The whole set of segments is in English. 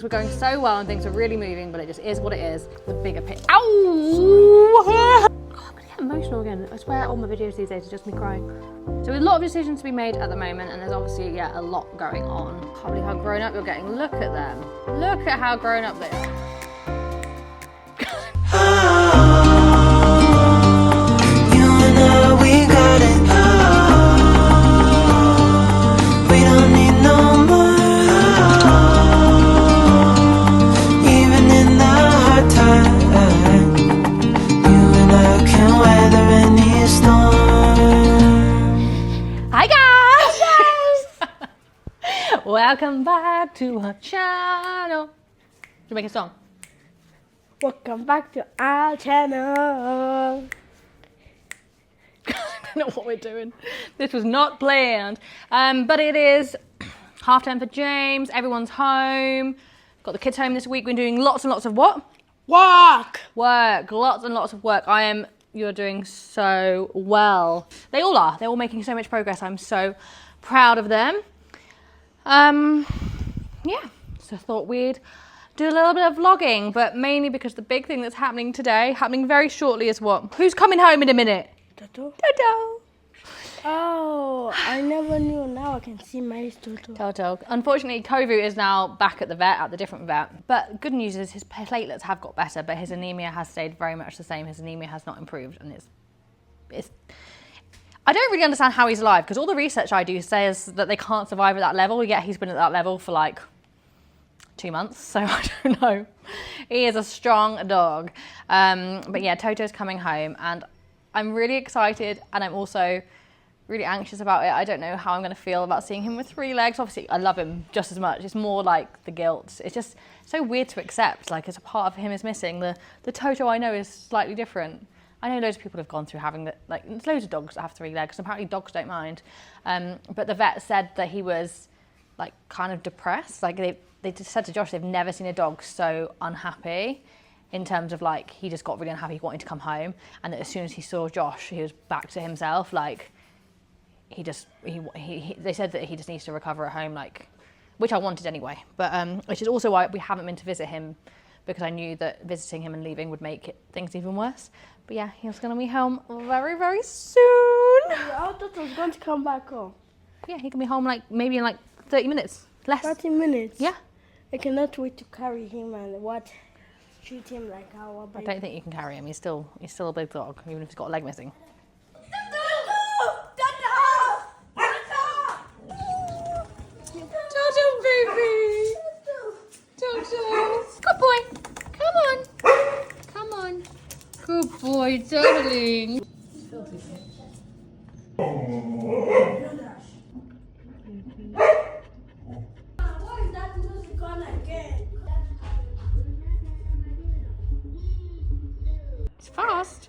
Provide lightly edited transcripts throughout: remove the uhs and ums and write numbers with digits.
We're going so well and things are really moving, but it just is what it is. The bigger picture. Ow! I'm gonna get emotional again. I swear all my videos these days are just me crying. So a lot of decisions to be made at the moment, and there's obviously, yeah, a lot going on. Can't believe how grown up you're getting. Look at them. Look at how grown up they are. Welcome back to our channel. Should we make a song? Welcome back to our channel. I don't know what we're doing. This was not planned. But it is half term for James. Everyone's home. Got the kids home this week. We're doing lots and lots of what? Work. Lots and lots of work. You're doing so well. They all are. They're all making so much progress. I'm so proud of them. Yeah, so I thought we'd do a little bit of vlogging, but mainly because the big thing that's happening today, happening very shortly, is what? Who's coming home in a minute? Toto. Toto. Oh, I never knew. Now I can see my Toto. Toto. Unfortunately, Kovu is now back at the vet, at the different vet. But good news is his platelets have got better, but his anemia has stayed very much the same. His anemia has not improved, and it's I don't really understand how he's alive, because all the research I do says that they can't survive at that level, yet he's been at that level for like 2 months, so I don't know. He is a strong dog. But yeah, Toto's coming home, and I'm really excited, and I'm also really anxious about it. I don't know how I'm going to feel about seeing him with 3 legs. Obviously, I love him just as much. It's more like the guilt. It's just so weird to accept, like, as a part of him is missing. The Toto I know is slightly different. I know loads of people have gone through having that, like, there's loads of dogs that have 3 legs, apparently dogs don't mind. But the vet said that he was, like, kind of depressed. Like, they just said to Josh they've never seen a dog so unhappy, in terms of, like, he just got really unhappy wanting to come home, and that as soon as he saw Josh, he was back to himself. Like, they said that he just needs to recover at home, like, which I wanted anyway. But which is also why we haven't been to visit him, because I knew that visiting him and leaving would make things even worse. But yeah, he's going to be home very, very soon. Our Toto's going to come back home. Yeah, he can be home like maybe in like 30 minutes. Less. 30 minutes? Yeah. I cannot wait to carry him and treat him like our baby. I don't think you can carry him. He's still a big dog, even if he's got a leg missing. Toto, baby. Toto. Good boy. Come on. Come on. Good boy, darling. Why is that music on again? It's fast.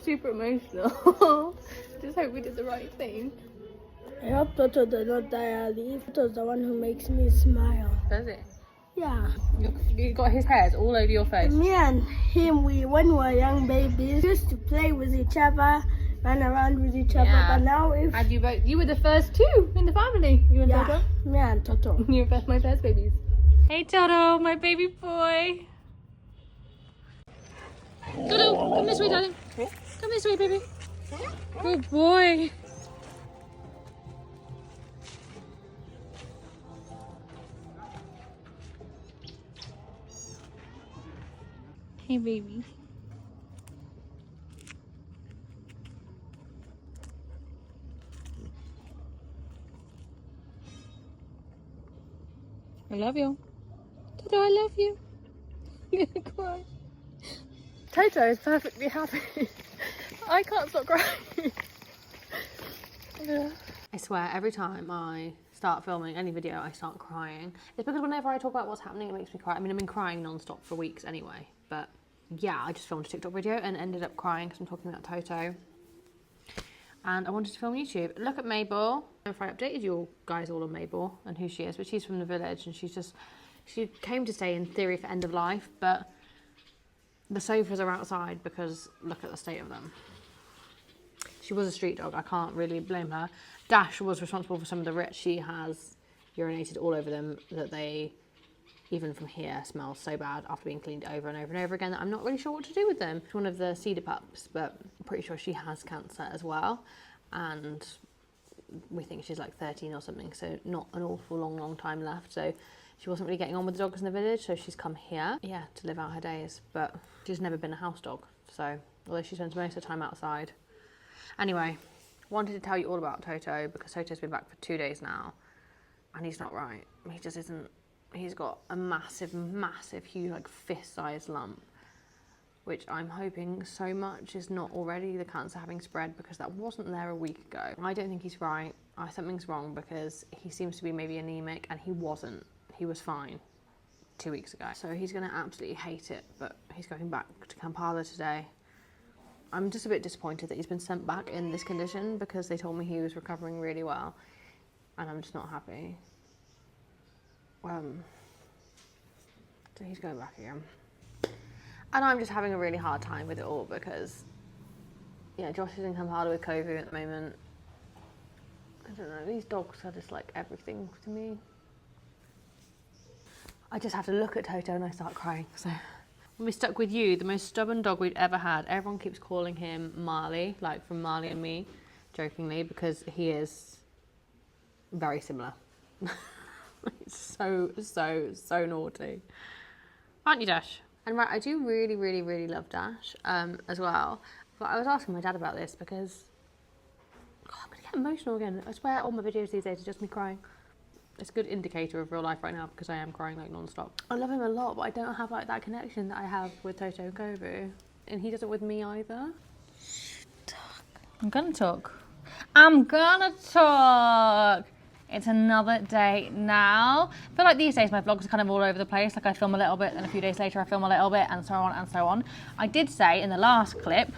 Super emotional. Just hope we did the right thing. I hope Toto does not die early. Toto's the one who makes me smile. Does it? Yeah. You got his hairs all over your face. Me and him, when we were young babies, used to play with each other, run around with each other. Yeah. But now And you were the first 2 in the family. You and Toto? me and Toto. You were my first babies. Hey Toto, my baby boy. Toto, come this way, darling. Come this way, baby. Good boy. Hey, baby. I love you. Toto, I love you. You're gonna cry. Toto is perfectly happy. I can't stop crying. I swear, every time I start filming any video, I start crying. It's because whenever I talk about what's happening, it makes me cry. I mean, I've been crying non-stop for weeks anyway, but yeah, I just filmed a TikTok video and ended up crying because I'm talking about Toto. And I wanted to film YouTube. Look at Mabel. I don't know if I updated you guys all on Mabel and who she is, but she's from the village, and she came to stay in theory for end of life, but the sofas are outside because look at the state of them. She was a street dog, I can't really blame her. Dash was responsible for some of the rich. She has urinated all over them that they, even from here, smell so bad after being cleaned over and over and over again that I'm not really sure what to do with them. It's one of the CEDA pups, but I'm pretty sure she has cancer as well. And we think she's like 13 or something, so not an awful long time left. So she wasn't really getting on with the dogs in the village, so she's come here, yeah, to live out her days. But she's never been a house dog, so although she spends most of the time outside. Anyway, wanted to tell you all about Toto because Toto's been back for 2 days now, and he's not right. He just isn't. He's got a massive, huge, like fist-sized lump, which I'm hoping so much is not already the cancer having spread, because that wasn't there a week ago. I don't think he's right. Something's wrong, because he seems to be maybe anemic, and he wasn't. He was fine 2 weeks ago. So he's going to absolutely hate it, but he's going back to Kampala today. I'm just a bit disappointed that he's been sent back in this condition, because they told me he was recovering really well, and I'm just not happy. So he's going back again. And I'm just having a really hard time with it all because, yeah, Josh is in Kampala with COVID at the moment. I don't know, these dogs are just like everything to me. I just have to look at Toto and I start crying, so. We're stuck with you, the most stubborn dog we've ever had. Everyone keeps calling him Marley, like from Marley and Me, jokingly, because he is very similar. He's so naughty. Aren't you, Dash? And right, I do really love Dash as well. But I was asking my dad about this because I'm going to get emotional again. I swear all my videos these days are just me crying. It's a good indicator of real life right now because I am crying like non-stop. I love him a lot, but I don't have like that connection that I have with Toto and Kovu. And he doesn't with me either. Talk. I'm gonna talk. It's another day now. I feel like these days my vlogs are kind of all over the place. Like I film a little bit, and a few days later I film a little bit, and so on and so on. I did say in the last clip,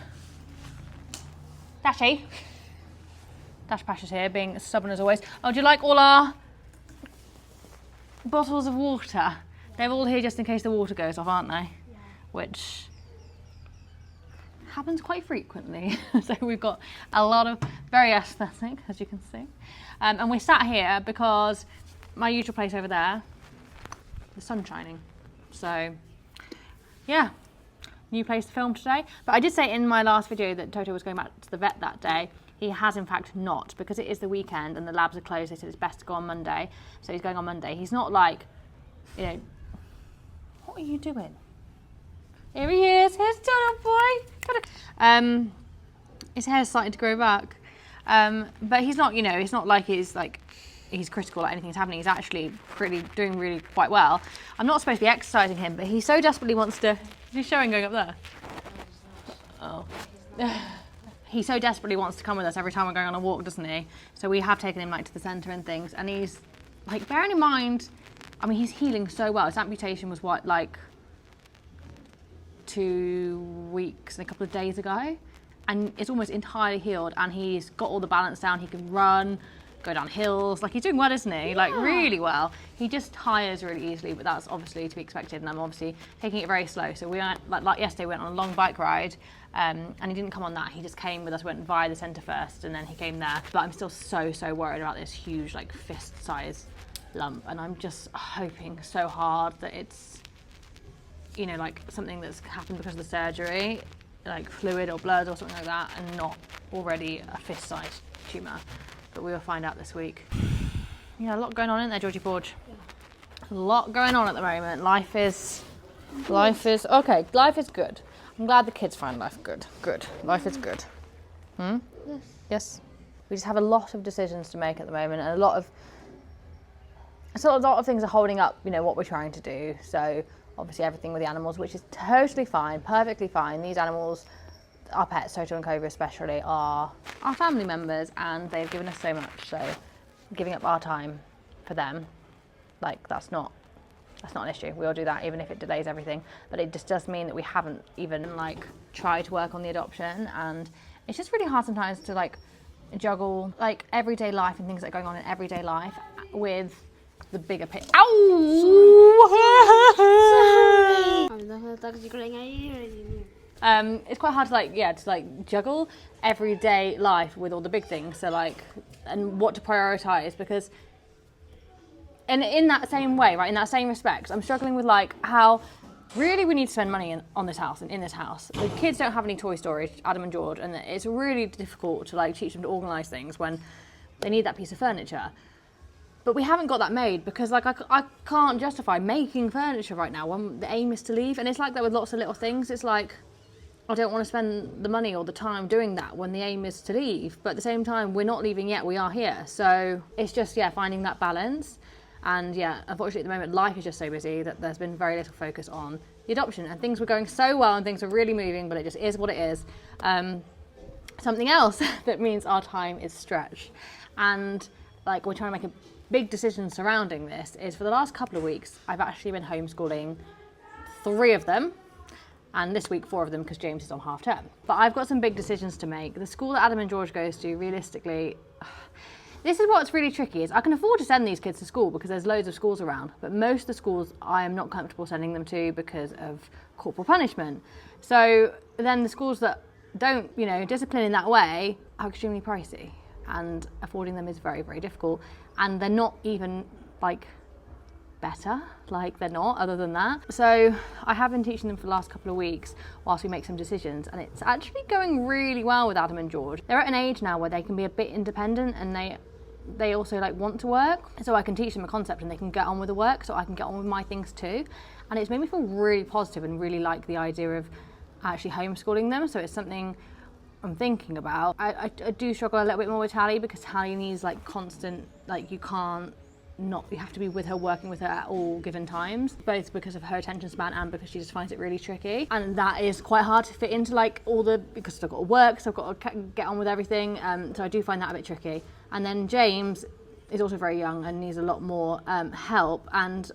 Dashy, Dash Pash is here, being stubborn as always. Oh, do you like all our bottles of water? They're all here just in case the water goes off, aren't they? Yeah. Which happens quite frequently. So we've got a lot of very aesthetic, as you can see. And we're sat here because my usual place over there, the sun's shining. So yeah, new place to film today. But I did say in my last video that Toto was going back to the vet that day. He has in fact not, because it is the weekend and the labs are closed. They said it's best to go on Monday. So he's going on Monday. He's not like, you know, what are you doing? Here he is, here's Toto boy. His hair's starting to grow back. But he's not, you know, it's not like he's critical that anything's happening. He's actually doing really quite well. I'm not supposed to be exercising him, but he so desperately wants to. Is he showing going up there? Oh. He so desperately wants to come with us every time we're going on a walk, doesn't he? So we have taken him like to the centre and things, and he's like, bearing in mind, I mean, he's healing so well. His amputation was what, like 2 weeks and a couple of days ago, and it's almost entirely healed, and he's got all the balance down. He can run, go down hills, like he's doing well, isn't he? Yeah. Like really well. He just tires really easily, but that's obviously to be expected, and I'm obviously taking it very slow. So we went, like yesterday, we went on a long bike ride, and he didn't come on that. He just came with us, went via the centre first, and then he came there. But I'm still so worried about this huge, like fist-sized lump, and I'm just hoping so hard that it's, you know, like something that's happened because of the surgery, like fluid or blood or something like that, and not already a fist-sized tumour. But we will find out this week. Yeah, a lot going on in there, Georgie Porge. A lot going on at the moment. Life is okay. Life is good. I'm glad the kids find life good. Good. Life is good. Hmm? Yes. Yes. We just have a lot of decisions to make at the moment, and a lot of things are holding up, you know, what we're trying to do. So obviously everything with the animals, which is totally fine, perfectly fine. These animals, our pets, Toto and Kovu especially, are our family members, and they've given us so much. So giving up our time for them, like that's not an issue. We'll do that even if it delays everything. But it just does mean that we haven't even like tried to work on the adoption, and it's just really hard sometimes to like juggle like everyday life and things that are going on in everyday life with the bigger picture. It's quite hard to juggle everyday life with all the big things. So like, and what to prioritize, because And in that same way, right, in that same respect, I'm struggling with like how really we need to spend money on this house and in this house. The kids don't have any toy storage, Adam and George, and it's really difficult to like teach them to organise things when they need that piece of furniture. But we haven't got that made because like I can't justify making furniture right now when the aim is to leave. And it's like that with lots of little things. It's like, I don't want to spend the money or the time doing that when the aim is to leave. But at the same time, we're not leaving yet, we are here. So it's just, yeah, finding that balance. And yeah, unfortunately at the moment, life is just so busy that there's been very little focus on the adoption. And things were going so well and things are really moving, but it just is what it is. Something else that means our time is stretched. And like we're trying to make a big decision surrounding this is for the last couple of weeks, I've actually been homeschooling 3 of them. And this week 4 of them because James is on half term. But I've got some big decisions to make. The school that Adam and George goes to, realistically, this is what's really tricky is I can afford to send these kids to school because there's loads of schools around, but most of the schools I am not comfortable sending them to because of corporal punishment. So then the schools that don't, you know, discipline in that way are extremely pricey and affording them is very, very difficult. And they're not even like better, like they're not other than that. So I have been teaching them for the last couple of weeks whilst we make some decisions, and it's actually going really well with Adam and George. They're at an age now where they can be a bit independent and they also like want to work, so I can teach them a concept and they can get on with the work so I can get on with my things too. And it's made me feel really positive and really like the idea of actually homeschooling them. So it's something I'm thinking about. I do struggle a little bit more with Tally because Tally needs like constant, like you have to be with her, working with her at all given times, both because of her attention span and because she just finds it really tricky. And that is quite hard to fit into like because I've got to work, so I've got to get on with everything. So I do find that a bit tricky. And then James is also very young and needs a lot more help, and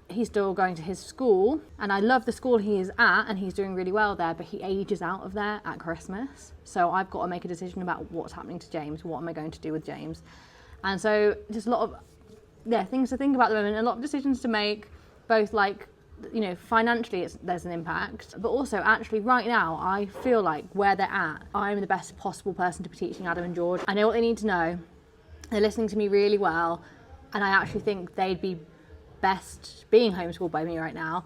he's still going to his school. And I love the school he is at and he's doing really well there, but he ages out of there at Christmas. So I've got to make a decision about what's happening to James, what am I going to do with James. And so just a lot of things to think about at the moment, a lot of decisions to make, both like, you know, financially there's an impact, but also actually right now I feel like where they're at, I'm the best possible person to be teaching Adam and George. I know what they need to know, they're listening to me really well, and I actually think they'd be best being homeschooled by me right now,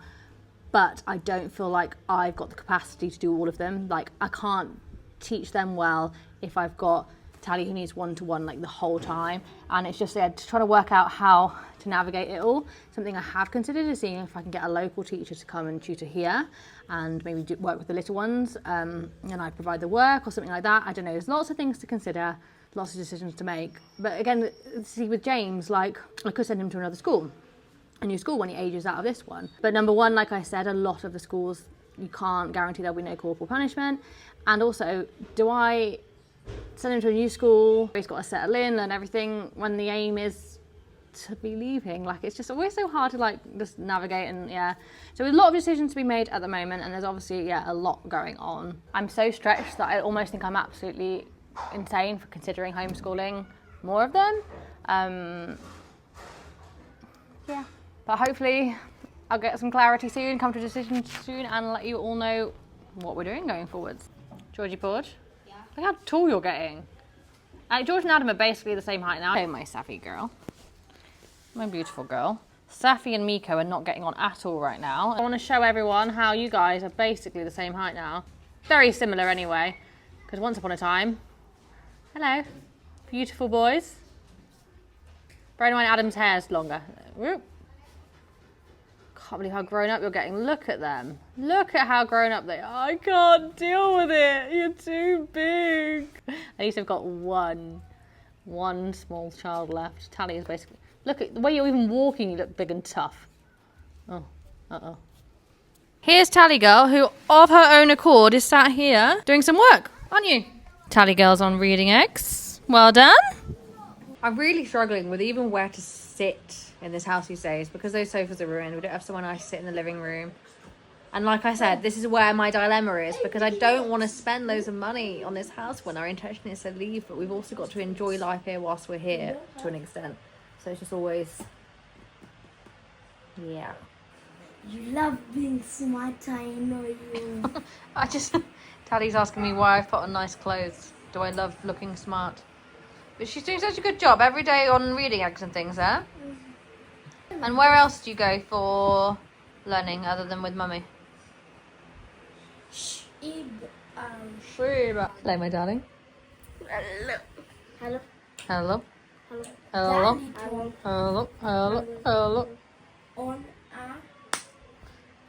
but I don't feel like I've got the capacity to do all of them. Like I can't teach them well if I've got Tally who needs one-to-one like the whole time, and it's just trying to work out how to navigate it all. Something I have considered is seeing if I can get a local teacher to come and tutor here and maybe work with the little ones, and I provide the work or something like that. I don't know, there's lots of things to consider, lots of decisions to make. But again, see with James, like I could send him to another school, a new school when he ages out of this one. But number one, like I said, a lot of the schools you can't guarantee there'll be no corporal punishment. And also, do I send him to a new school, he's got to settle in and everything when the aim is to be leaving? Like it's just always so hard to like just navigate. And yeah, so there's a lot of decisions to be made at the moment, and there's obviously a lot going on. I'm so stretched that I almost think I'm absolutely insane for considering homeschooling more of them. Yeah, but hopefully I'll get some clarity soon, come to a decision soon, and let you all know what we're doing going forwards. Georgie Porge? Look how tall you're getting. George and Adam are basically the same height now. Oh, my Safi girl. My beautiful girl. Safi and Miko are not getting on at all right now. I want to show everyone how you guys are basically the same height now. Very similar anyway, because once upon a time, hello, beautiful boys. Bearing in mind Adam's hair's longer. Whoop. Can't believe how grown up you're getting. Look at them. Look at how grown up they are. I can't deal with it. You're too big. At least I've got one small child left. Tally is basically, look at the way you're even walking, you look big and tough. Oh, uh-oh. Here's Tally Girl, who of her own accord is sat here doing some work, aren't you? Tally Girl's on reading eggs. Well done. I'm really struggling with even where to sit in this house these days because those sofas are ruined. We don't have somewhere nice to sit in the living room. And like I said, this is where my dilemma is, because I don't want to spend loads of money on this house when our intention is to leave, but we've also got to enjoy life here whilst we're here to an extent. So it's just always, yeah. You love being smart, I know you. Tally's asking me why I've put on nice clothes. Do I love looking smart? But she's doing such a good job every day on reading eggs and things there. And where else do you go for learning other than with mummy? Sheba. Hello, my darling. Hello. Hello. Hello. Hello. Hello. Hello. Hello. Hello. On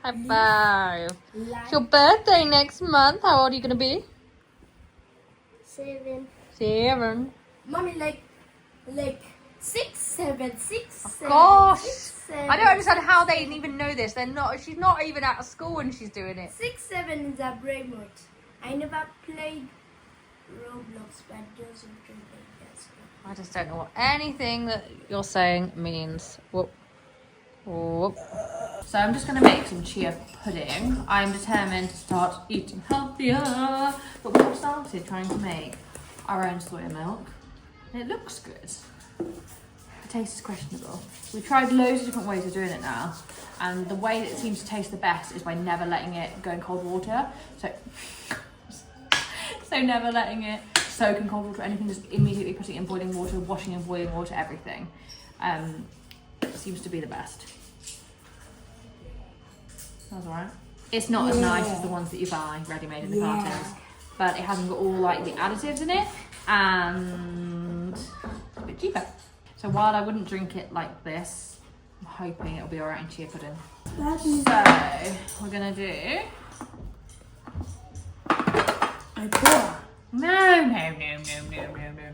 High five. It's your birthday next month. How old are you gonna be? 7. 7. Mommy, like 6, 7, 6, Of 7. course. 6, 7, I don't understand how they even know this. They're not. She's not even out of school when she's doing it. 6, 7 is a brain mode. I never played Roblox, but those who play that. I just don't know what anything that you're saying means. Whoop. Whoop. So I'm just going to make some chia pudding. I'm determined to start eating healthier. But we have started trying to make our own soya milk. And it looks good. The taste is questionable. We've tried loads of different ways of doing it now. And the way that it seems to taste the best is by never letting it go in cold water. So never letting it soak in cold water or anything, just immediately putting it in boiling water, washing in boiling water, everything. Seems to be the best. That's alright. It's not as nice as the ones that you buy ready-made in the cartons, but it hasn't got all like the additives in it, and it's a bit cheaper. So while I wouldn't drink it like this, I'm hoping it'll be alright in chia pudding. So we're gonna do. No.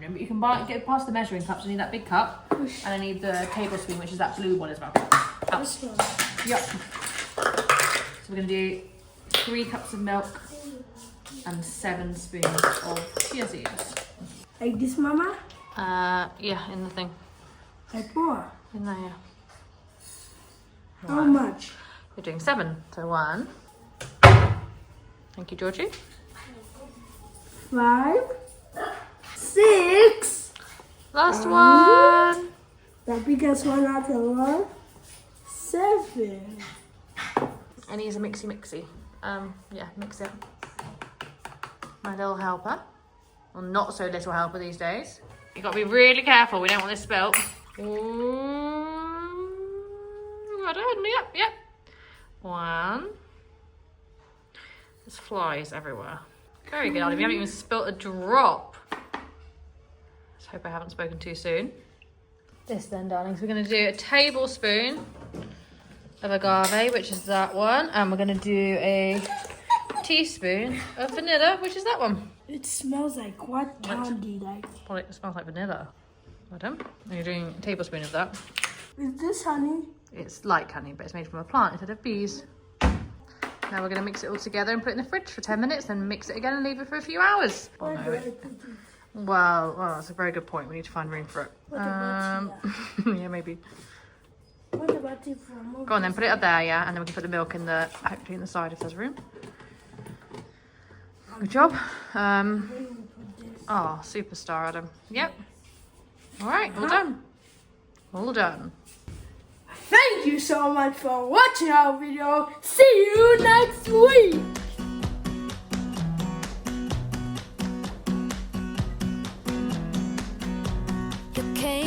But you can get past the measuring cups. I need that big cup, and I need the tablespoon, which is that blue one as well. This one. Yep. So we're gonna do 3 cups of milk and 7 spoons of chia seeds. Like this, Mama? Yeah, in the thing. Like what? In there, yeah. How much? We're doing 7. So 1. Thank you, Georgie. 5, 6. Last one. The biggest one out of one. 7. And here's a mixy. Yeah, mix it. My little helper. Well, not so little helper these days. You've got to be really careful. We don't want this spilt. Well done. Yep. 1. There's flies everywhere. Very good, Olive. You haven't even spilt a drop. Let's hope I haven't spoken too soon. This then, darlings, we're going to do a tablespoon of agave, which is that one. And we're going to do a teaspoon of vanilla, which is that one. It smells like what candy? Like. Well, it smells like vanilla. Well done. And you're doing a tablespoon of that. Is this honey? It's like honey, but it's made from a plant instead of bees. Now we're going to mix it all together and put it in the fridge for 10 minutes, then mix it again and leave it for a few hours. Where do I put it? Well, that's a very good point. We need to find room for it. What about yeah, maybe. What about it from? Go on then, put it up there, yeah, and then we can put the milk in the, hopefully in the side if there's room. Good job. Oh, superstar, Adam. Yep. All right, all done. All done. Thank you so much for watching our video. See you next week. You came